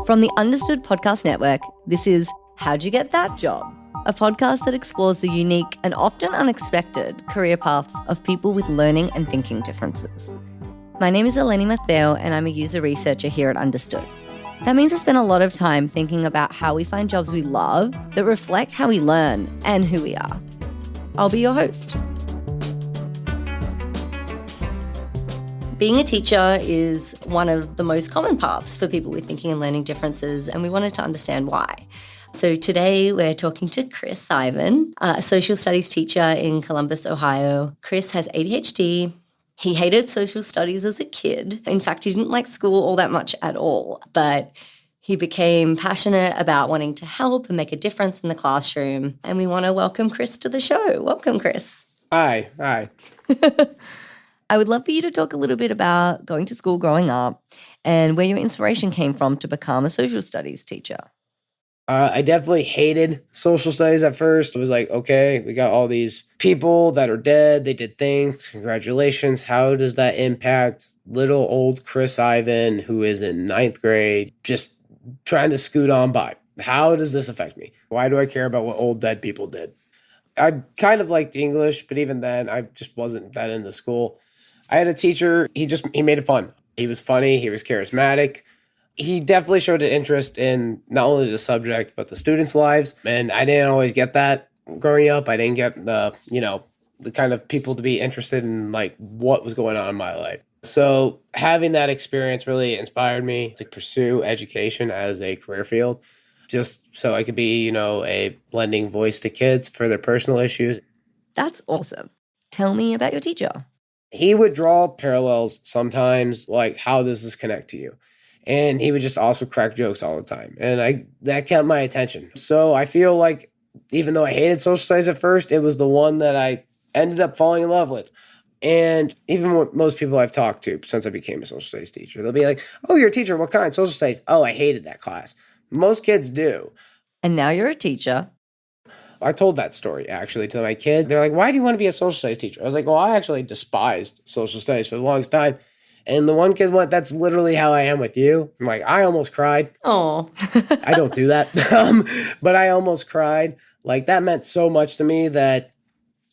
From the Understood Podcast Network, this is How'd You Get That Job? A podcast that explores the unique and often unexpected career paths of people with learning and thinking differences. My name is Eleni Matteo, and I'm a user researcher here at Understood. That means I spend a lot of time thinking about how we find jobs we love that reflect how we learn and who we are. I'll be your host. Being a teacher is one of the most common paths for people with thinking and learning differences, and we wanted to understand why. So today we're talking to Chris Ivan, a social studies teacher in Columbus, Ohio. Chris has ADHD. He hated social studies as a kid. In fact, he didn't like school all that much at all, but he became passionate about wanting to help and make a difference in the classroom. And we want to welcome Chris to the show. Welcome, Chris. Hi. I would love for you to talk a little bit about going to school growing up and where your inspiration came from to become a social studies teacher. I definitely hated social studies at first. It was like, okay, we got all these people that are dead. They did things. Congratulations. How does that impact little old Chris Ivan, who is in 9th grade, just trying to scoot on by? How does this affect me? Why do I care about what old dead people did? I kind of liked English, but even then, I just wasn't that into school. I had a teacher, he made it fun. He was funny, he was charismatic. He definitely showed an interest in not only the subject, but the students' lives. And I didn't always get that growing up. I didn't get the kind of people to be interested in like what was going on in my life. So having that experience really inspired me to pursue education as a career field, just so I could be, a blending voice to kids for their personal issues. That's awesome. Tell me about your teacher. He would draw parallels sometimes, like, how does this connect to you? And he would just also crack jokes all the time. And that kept my attention. So I feel like even though I hated social studies at first, it was the one that I ended up falling in love with. And even with most people I've talked to since I became a social studies teacher, they'll be like, oh, you're a teacher. What kind? Social studies. Oh, I hated that class. Most kids do. And now you're a teacher. I told that story, actually, to my kids. They're like, why do you want to be a social studies teacher? I was like, well, I actually despised social studies for the longest time. And the one kid went, that's literally how I am with you. I'm like, I almost cried. Oh, I don't do that. But I almost cried. Like, that meant so much to me that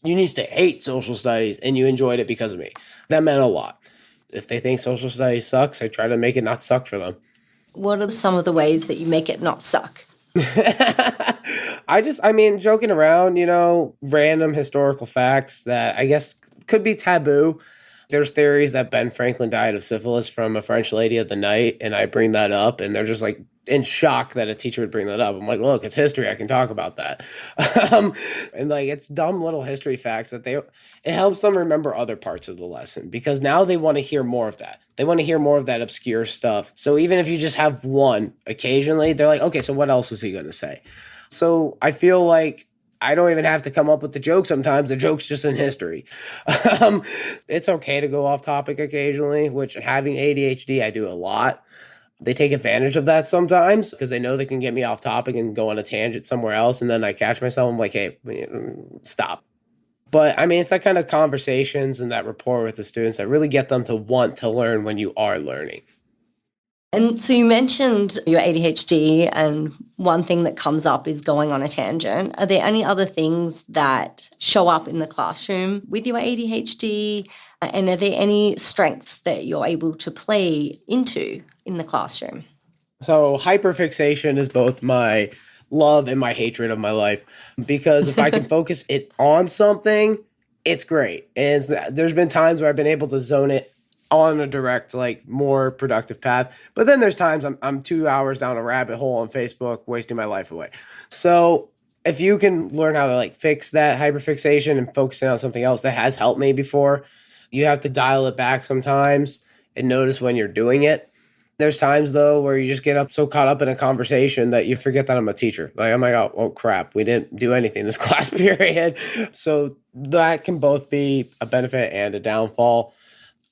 you need to hate social studies and you enjoyed it because of me. That meant a lot. If they think social studies sucks, I try to make it not suck for them. What are some of the ways that you make it not suck? Joking around, random historical facts that I guess could be taboo. There's theories that Ben Franklin died of syphilis from a French lady of the night, and I bring that up, and they're just like in shock that a teacher would bring that up. I'm like, look, it's history. I can talk about that. And like, it's dumb little history facts that it helps them remember other parts of the lesson because now they want to hear more of that. They want to hear more of that obscure stuff. So even if you just have one occasionally, they're like, okay, so what else is he going to say? So I feel like I don't even have to come up with the joke sometimes. The joke's just in history. It's okay to go off topic occasionally, which having ADHD, I do a lot. They take advantage of that sometimes because they know they can get me off topic and go on a tangent somewhere else. And then I catch myself. I'm like, hey, stop. But it's that kind of conversations and that rapport with the students that really get them to want to learn when you are learning. And so you mentioned your ADHD, and one thing that comes up is going on a tangent. Are there any other things that show up in the classroom with your ADHD? And are there any strengths that you're able to play into in the classroom? So hyperfixation is both my love and my hatred of my life, because if I can focus it on something, it's great. And there's been times where I've been able to zone it on a direct, like, more productive path. But then there's times I'm 2 hours down a rabbit hole on Facebook, wasting my life away. So if you can learn how to like fix that hyperfixation and focusing on something else, that has helped me before. You have to dial it back sometimes and notice when you're doing it. There's times, though, where you just get so caught up in a conversation that you forget that I'm a teacher. Like, I'm like, oh crap, we didn't do anything this class period. So that can both be a benefit and a downfall.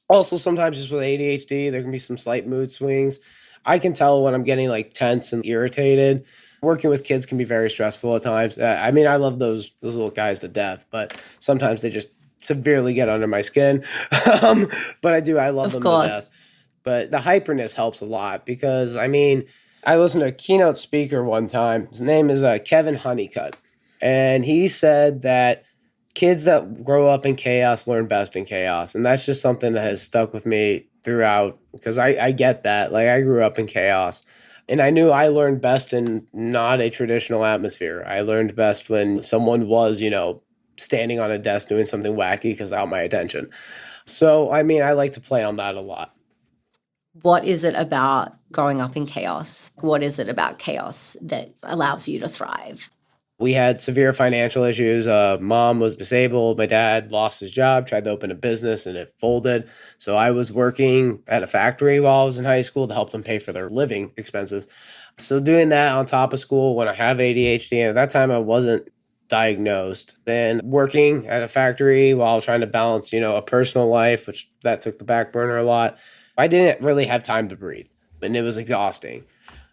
Also, sometimes just with ADHD, there can be some slight mood swings. I can tell when I'm getting like tense and irritated. Working with kids can be very stressful at times. I love those little guys to death, but sometimes they just severely get under my skin. But I love them to death. But the hyperness helps a lot because, I listened to a keynote speaker one time. His name is Kevin Honeycutt. And he said that kids that grow up in chaos learn best in chaos. And that's just something that has stuck with me throughout because I get that. Like, I grew up in chaos. And I knew I learned best in not a traditional atmosphere. I learned best when someone was, standing on a desk doing something wacky because out my attention. So, I mean, I like to play on that a lot. What is it about growing up in chaos? What is it about chaos that allows you to thrive? We had severe financial issues. Mom was disabled. My dad lost his job, tried to open a business, and it folded. So I was working at a factory while I was in high school to help them pay for their living expenses. So doing that on top of school when I have ADHD, and at that time I wasn't diagnosed. Then working at a factory while trying to balance, a personal life, which that took the back burner a lot. I didn't really have time to breathe, and it was exhausting.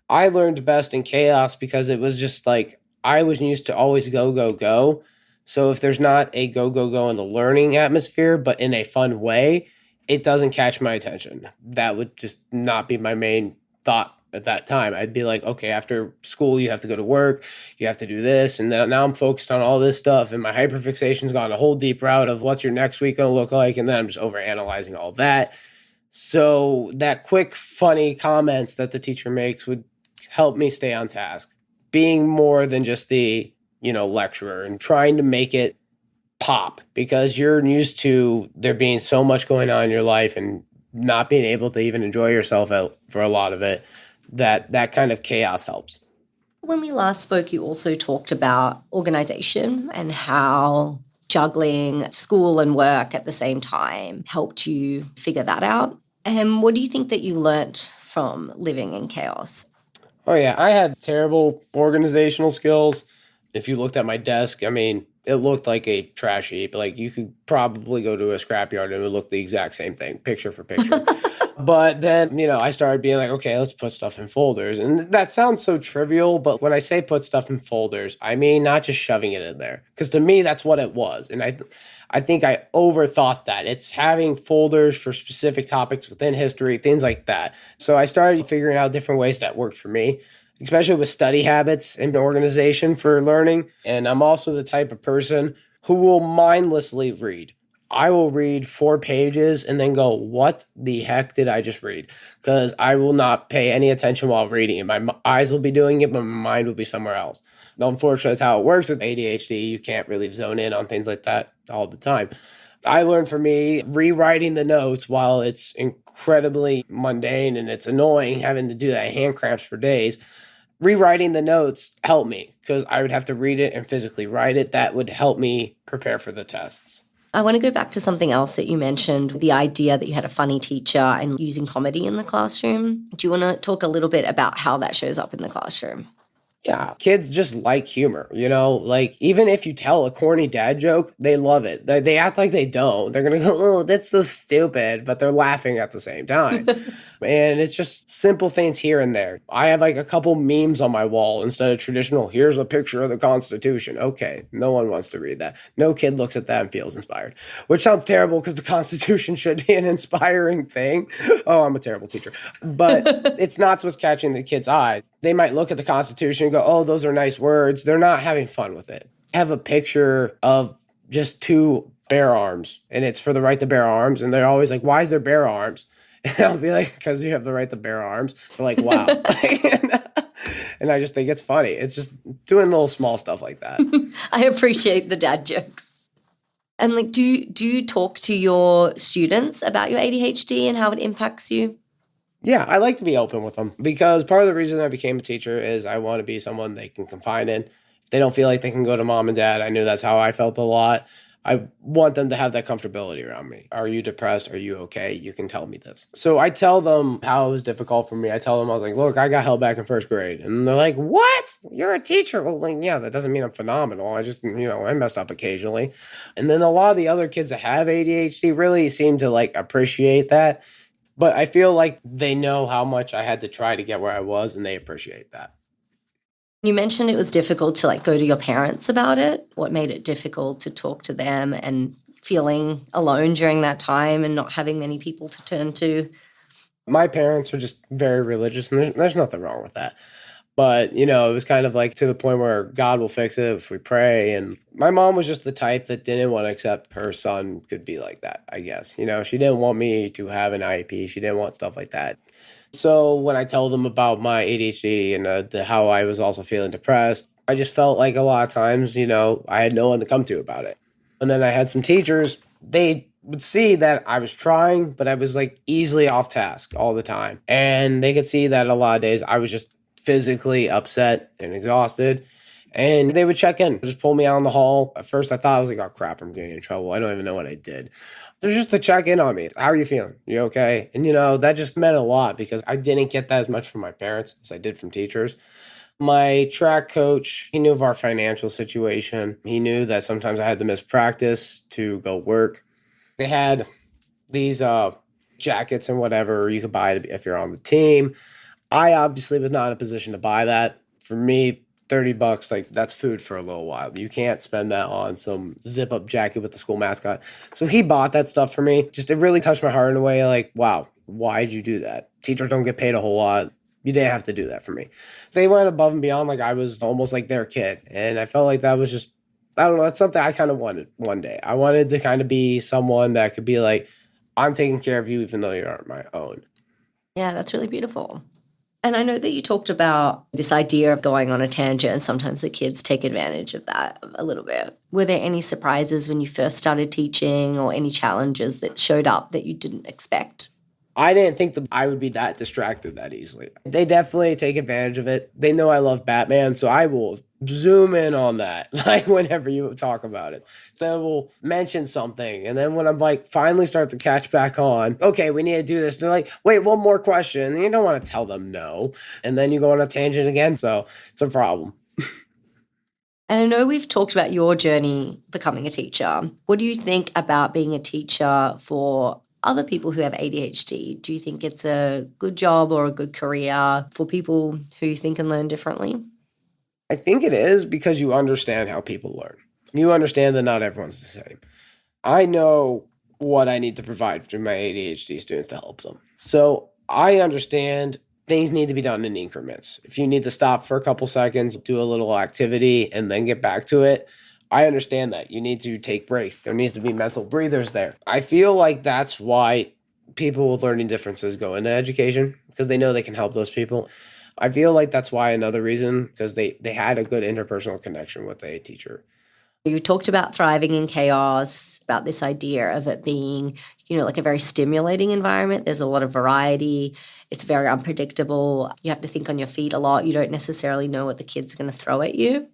I learned best in chaos because it was just like I was used to always go, go, go. So if there's not a go, go, go in the learning atmosphere, but in a fun way, it doesn't catch my attention. That would just not be my main thought at that time. I'd be like, okay, after school, you have to go to work, you have to do this. And then now I'm focused on all this stuff. And my hyperfixation's gone a whole deep route of what's your next week going to look like. And then I'm just overanalyzing all that. So that quick, funny comments that the teacher makes would help me stay on task. Being more than just the, lecturer and trying to make it pop because you're used to there being so much going on in your life and not being able to even enjoy yourself for a lot of it, that kind of chaos helps. When we last spoke, you also talked about organization and how juggling school and work at the same time helped you figure that out. And what do you think that you learnt from living in chaos? Oh, yeah. I had terrible organizational skills. If you looked at my desk, I mean, it looked like a trash heap. Like, you could probably go to a scrapyard and it would look the exact same thing, picture for picture. But then, I started being like, okay, let's put stuff in folders. And that sounds so trivial, but when I say put stuff in folders, I mean not just shoving it in there. Because to me, that's what it was. And I think I overthought that. It's having folders for specific topics within history, things like that. So I started figuring out different ways that worked for me, especially with study habits and organization for learning. And I'm also the type of person who will mindlessly read. I will read 4 pages and then go, what the heck did I just read? Because I will not pay any attention while reading it. My eyes will be doing it, but my mind will be somewhere else. Unfortunately, that's how it works with ADHD. You can't really zone in on things like that all the time. I learned for me, rewriting the notes, while it's incredibly mundane and it's annoying having to do that, hand cramps for days, rewriting the notes helped me because I would have to read it and physically write it. That would help me prepare for the tests. I want to go back to something else that you mentioned, the idea that you had a funny teacher and using comedy in the classroom. Do you want to talk a little bit about how that shows up in the classroom? Yeah, kids just like humor, like even if you tell a corny dad joke, they love it. They act like they don't. They're going to go, oh, that's so stupid, but they're laughing at the same time. And it's just simple things here and there. I have like a couple memes on my wall instead of traditional, here's a picture of the Constitution. Okay, no one wants to read that. No kid looks at that and feels inspired, which sounds terrible because the Constitution should be an inspiring thing. Oh, I'm a terrible teacher. But it's not what's catching the kid's eye. They might look at the Constitution and go, oh, those are nice words. They're not having fun with it. I have a picture of just 2 bear arms, and it's for the right to bear arms. And they're always like, why is there bear arms? And I'll be like, because you have the right to bear arms. They're like, wow. And I just think it's funny. It's just doing little small stuff like that. I appreciate the dad jokes. And do you talk to your students about your ADHD and how it impacts you? Yeah, I like to be open with them because part of the reason I became a teacher is I want to be someone they can confide in. If they don't feel like they can go to mom and dad, I knew that's how I felt a lot. I want them to have that comfortability around me. Are you depressed? Are you okay? You can tell me this. So I tell them how it was difficult for me. I tell them, I was like, look, I got held back in 1st grade. And they're like, what? You're a teacher. Well, like, yeah, that doesn't mean I'm phenomenal. I just, I messed up occasionally. And then a lot of the other kids that have ADHD really seem to appreciate that. But I feel like they know how much I had to try to get where I was, and they appreciate that. You mentioned it was difficult to go to your parents about it. What made it difficult to talk to them and feeling alone during that time and not having many people to turn to? My parents are just very religious, and there's nothing wrong with that. But, it was kind of like to the point where God will fix it if we pray. And my mom was just the type that didn't want to accept her son could be like that, I guess. She didn't want me to have an IEP. She didn't want stuff like that. So when I tell them about my ADHD and how I was also feeling depressed, I just felt like a lot of times, I had no one to come to about it. And then I had some teachers, they would see that I was trying, but I was like easily off task all the time. And they could see that a lot of days I was just physically upset and exhausted. And they would check in, just pull me out in the hall. At first, I thought I was like, oh, crap, I'm getting in trouble. I don't even know what I did. They're just to check in on me. How are you feeling? You okay? And, that just meant a lot because I didn't get that as much from my parents as I did from teachers. My track coach, he knew of our financial situation. He knew that sometimes I had to miss practice to go work. They had these jackets and whatever you could buy if you're on the team. I obviously was not in a position to buy that. For me, $30, like that's food for a little while. You can't spend that on some zip up jacket with the school mascot. So he bought that stuff for me. Just, it really touched my heart in a way like, wow, why'd you do that? Teachers don't get paid a whole lot. You didn't have to do that for me. So they went above and beyond, like I was almost like their kid. And I felt like that was just, I don't know, that's something I kind of wanted one day. I wanted to kind of be someone that could be like, I'm taking care of you even though you aren't my own. Yeah, that's really beautiful. And I know that you talked about this idea of going on a tangent, and sometimes the kids take advantage of that a little bit. Were there any surprises when you first started teaching or any challenges that showed up that you didn't expect? I didn't think that I would be that distracted that easily. They definitely take advantage of it. They know I love Batman, so I will zoom in on that, like whenever you talk about it. So we'll mention something, and then when I'm like finally start to catch back on, okay, we need to do this. They're like, wait, one more question. And you don't want to tell them no. And then you go on a tangent again, so it's a problem. And I know we've talked about your journey becoming a teacher. What do you think about being a teacher for other people who have ADHD? Do you think it's a good job or a good career for people who think and learn differently? I think it is because you understand how people learn. You understand that not everyone's the same. I know what I need to provide for my ADHD students to help them. So I understand things need to be done in increments. If you need to stop for a couple seconds, do a little activity, and then get back to it, I understand that. You need to take breaks. There needs to be mental breathers there. I feel like that's why people with learning differences go into education, because they know they can help those people. I feel like that's why another reason, because they had a good interpersonal connection with a teacher. You talked about thriving in chaos, about this idea of it being, like a very stimulating environment. There's a lot of variety. It's very unpredictable. You have to think on your feet a lot. You don't necessarily know what the kids are going to throw at you.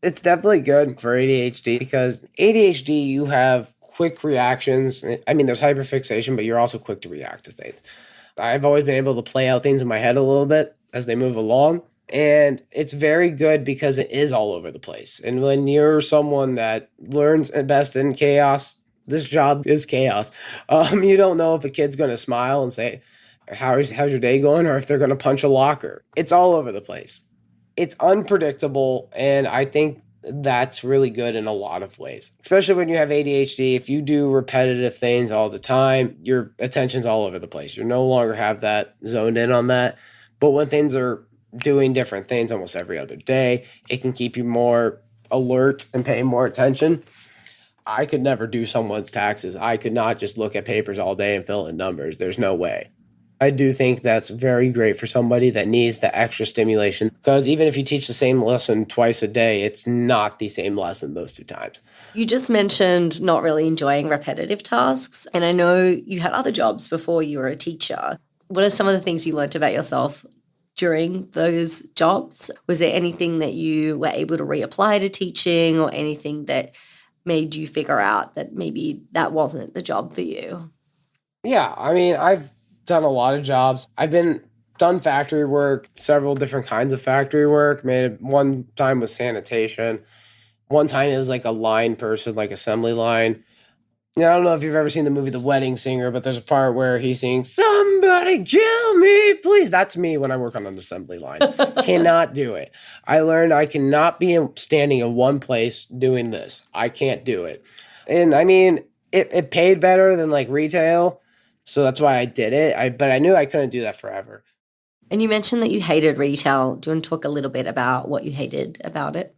It's definitely good for ADHD because ADHD, you have quick reactions. I mean, there's hyperfixation, but you're also quick to react to things. I've always been able to play out things in my head a little bit as they move along. And it's very good because it is all over the place. And when you're someone that learns best in chaos, this job is chaos. You don't know if a kid's going to smile and say, how's your day going? Or if they're going to punch a locker. It's all over the place. It's unpredictable. And I think that's really good in a lot of ways, especially when you have ADHD. If you do repetitive things all the time, your attention's all over the place. You no longer have that zoned in on that. But when things are doing different things almost every other day, it can keep you more alert and paying more attention. I could never do someone's taxes. I could not just look at papers all day and fill in numbers. There's no way. I do think that's very great for somebody that needs the extra stimulation, because even if you teach the same lesson twice a day, it's not the same lesson those two times. You just mentioned not really enjoying repetitive tasks, and I know you had other jobs before you were a teacher. What are some of the things you learned about yourself during those jobs? Was there anything that you were able to reapply to teaching, or anything that made you figure out that maybe that wasn't the job for you? Yeah, I mean, I've done a lot of jobs. Done factory work, several different kinds of factory work. One time was sanitation. One time it was like a line person, like assembly line. Yeah, I don't know if you've ever seen the movie The Wedding Singer, but there's a part where he sings, "Somebody kill me, please." That's me when I work on an assembly line. Cannot do it. I learned I cannot be standing in one place doing this. I can't do it. And I mean, it paid better than like retail, So that's why I did it. But I knew I couldn't do that forever. And you mentioned that you hated retail. Do you want to talk a little bit about what you hated about it?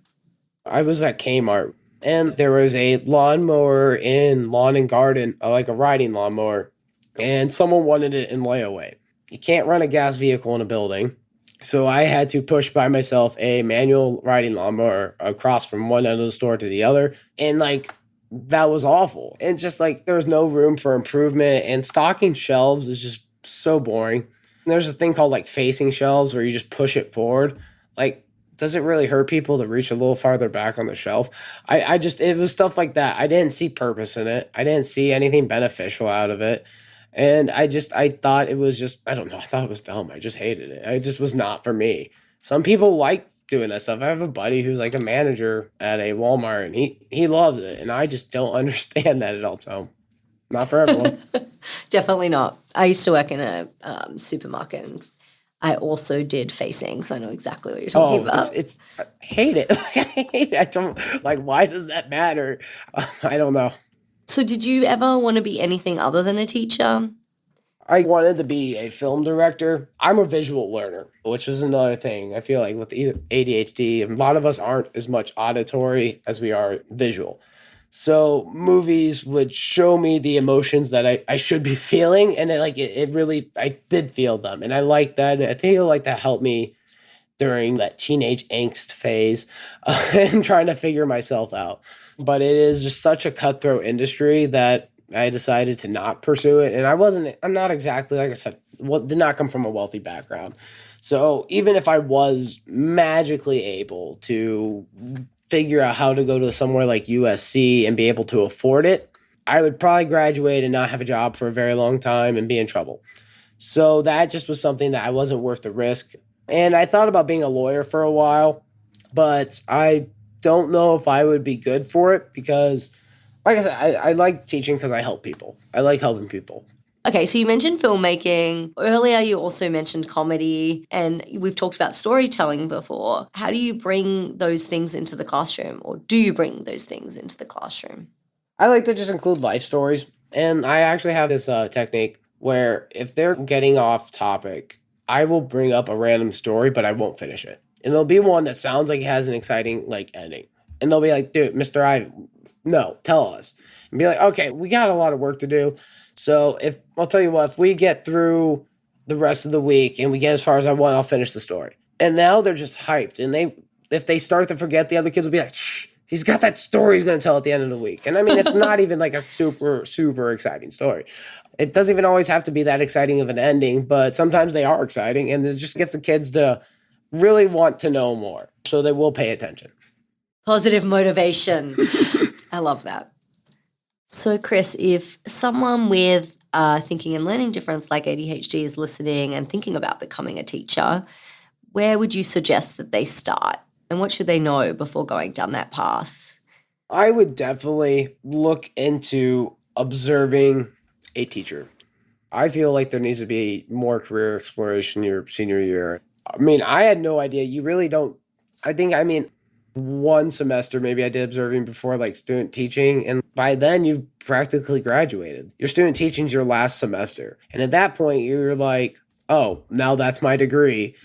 I was at Kmart, and there was a lawnmower in lawn and garden, like a riding lawnmower, and someone wanted it in layaway. You can't run a gas vehicle in a building. So I had to push by myself a manual riding lawnmower across from one end of the store to the other. And like, that was awful. And just like, there was no room for improvement. And stocking shelves is just so boring. And there's a thing called like facing shelves where you just push it forward. Like, does it really hurt people to reach a little farther back on the shelf? It was stuff like that. I didn't see purpose in it. I didn't see anything beneficial out of it. And I thought it was just, I don't know, I thought it was dumb. I just hated it. It just was not for me. Some people like doing that stuff. I have a buddy who's like a manager at a Walmart, and he loves it. And I just don't understand that at all. So not for everyone. Definitely not. I used to work in a supermarket, and I also did facing, so I know exactly what you're talking about. I hate it. I hate it. I don't, like, why does that matter? I don't know. So did you ever want to be anything other than a teacher? I wanted to be a film director. I'm a visual learner, which is another thing. I feel like with ADHD, a lot of us aren't as much auditory as we are visual. So movies would show me the emotions that I should be feeling. And it really, I did feel them. And I like that. And I feel like that helped me during that teenage angst phase and trying to figure myself out. But it is just such a cutthroat industry that I decided to not pursue it. And I'm not exactly, like I said, did not come from a wealthy background. So even if I was magically able to figure out how to go to somewhere like USC and be able to afford it, I would probably graduate and not have a job for a very long time and be in trouble. So that just was something that I wasn't worth the risk. And I thought about being a lawyer for a while, but I don't know if I would be good for it because, like I said, I like teaching because I help people. I like helping people. Okay, so you mentioned filmmaking. Earlier, you also mentioned comedy, and we've talked about storytelling before. How do you bring those things into the classroom, or do you bring those things into the classroom? I like to just include life stories. And I actually have this technique where if they're getting off topic, I will bring up a random story, but I won't finish it. And there'll be one that sounds like it has an exciting ending. And they'll be like, dude, Mr. No, tell us. And be like, okay, we got a lot of work to do. So I'll tell you what, if we get through the rest of the week and we get as far as I want, I'll finish the story. And now they're just hyped. And if they start to forget, the other kids will be like, shh, he's got that story he's going to tell at the end of the week. And I mean, it's not even like a super, super exciting story. It doesn't even always have to be that exciting of an ending, but sometimes they are exciting. And it just gets the kids to really want to know more. So they will pay attention. Positive motivation. I love that. So, Chris, if someone with thinking and learning difference like ADHD is listening and thinking about becoming a teacher, where would you suggest that they start? And what should they know before going down that path? I would definitely look into observing a teacher. I feel like there needs to be more career exploration your senior year. I mean, I had no idea. You really don't. One semester maybe I did observing before like student teaching, and by then you've practically graduated. Your student teaching is your last semester, and at that point you're like, oh, now that's my degree.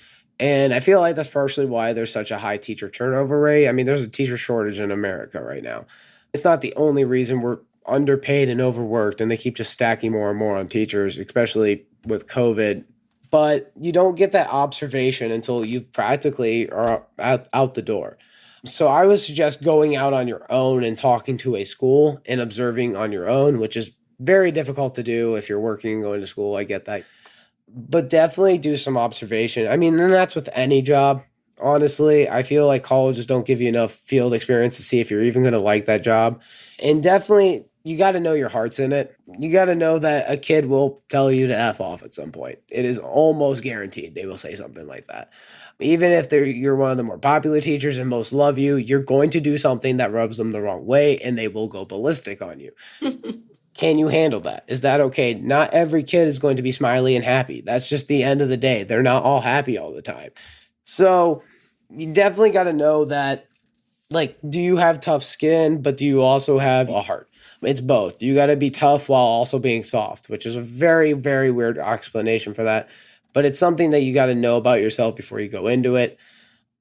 And I feel like that's partially why there's such a high teacher turnover rate. I mean, there's a teacher shortage in America right now. It's not the only reason. We're underpaid and overworked, and they keep just stacking more and more on teachers, especially with COVID. But you don't get that observation until you practically are out the door. So I would suggest going out on your own and talking to a school and observing on your own, which is very difficult to do if you're working and going to school. I get that. But definitely do some observation. I mean, and that's with any job. Honestly, I feel like colleges don't give you enough field experience to see if you're even going to like that job. And definitely, you got to know your heart's in it. You got to know that a kid will tell you to F off at some point. It is almost guaranteed they will say something like that. Even if you're one of the more popular teachers and most love you, you're going to do something that rubs them the wrong way, and they will go ballistic on you. Can you handle that? Is that okay? Not every kid is going to be smiley and happy. That's just the end of the day. They're not all happy all the time. So you definitely got to know that, like, do you have tough skin, but do you also have a heart? It's both. You got to be tough while also being soft, which is a very, very weird explanation for that. But it's something that you got to know about yourself before you go into it.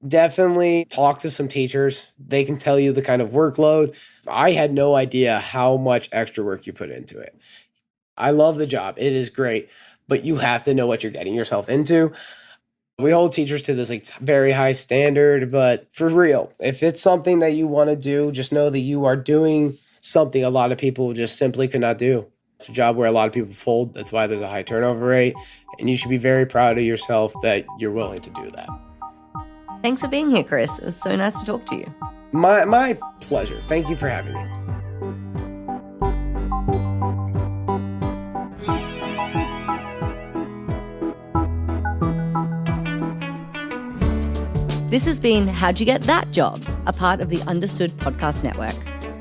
Definitely talk to some teachers. They can tell you the kind of workload. I had no idea how much extra work you put into it. I love the job. It is great, but you have to know what you're getting yourself into. We hold teachers to this very high standard, but for real, if it's something that you want to do, just know that you are doing something a lot of people just simply could not do. It's a job where a lot of people fold. That's why there's a high turnover rate, and you should be very proud of yourself that you're willing to do that. Thanks for being here, Chris. It was so nice to talk to you. My pleasure. Thank you for having me. This has been How'd You Get That Job, a part of the Understood podcast network.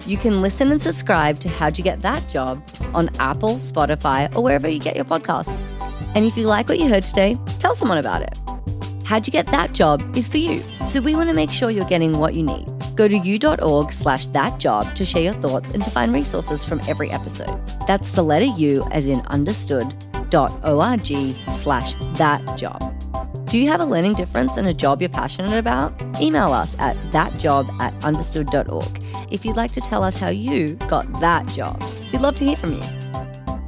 You can listen and subscribe to How'd You Get That Job on Apple, Spotify, or wherever you get your podcasts. And if you like what you heard today, tell someone about it. How'd You Get That Job is for you, so we want to make sure you're getting what you need. Go to u.org/thatjob to share your thoughts and to find resources from every episode. That's the letter U as in understood.org/thatjob. Do you have a learning difference in a job you're passionate about? Email us at thatjob@understood.org if you'd like to tell us how you got that job. We'd love to hear from you.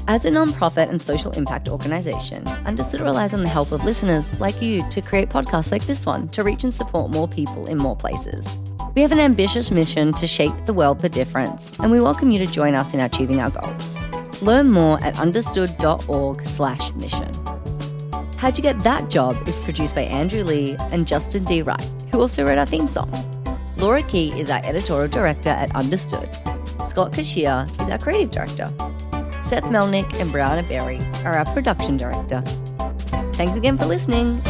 As a nonprofit and social impact organization, Understood relies on the help of listeners like you to create podcasts like this one to reach and support more people in more places. We have an ambitious mission to shape the world for difference, and we welcome you to join us in achieving our goals. Learn more at understood.org/mission. How'd You Get That Job is produced by Andrew Lee and Justin D. Wright, who also wrote our theme song. Laura Key is our editorial director at Understood. Scott Cashier is our creative director. Seth Melnick and Brianna Berry are our production directors. Thanks again for listening.